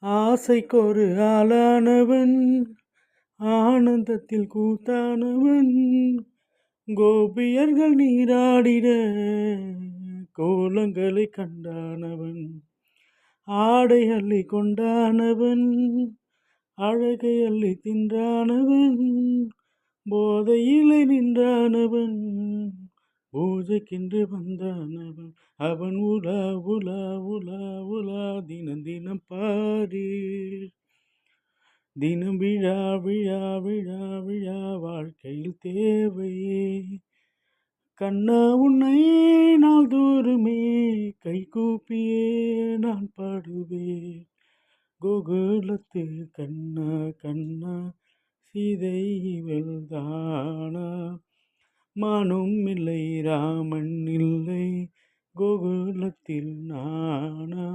ஆசைக்கொரு ஆளானவன் ஆனந்தத்தில் கூத்தானவன் கோபியர்கள் நீராடிட கோலங்களை கண்டானவன் ஆடை அள்ளி கொண்டானவன் அழகை அள்ளி தின்றானவன் போதையிலே நின்றானவன் பூஜைக்கென்று வந்தானவன் அவன் உலா உலா உலா உலா தினம் தினம் பாரு தினம் விழா விழா விழா விழா வாழ்க்கையில் தேவையே கண்ணா உன்னை நாள்தோறுமே கை கூப்பியே நான் பாடுவேன் கோகுலத்து கண்ணா கண்ணா சீதை இவள்தானா மானும் இல்லை ராமன் இல்லை கோகுலத்தில் நானா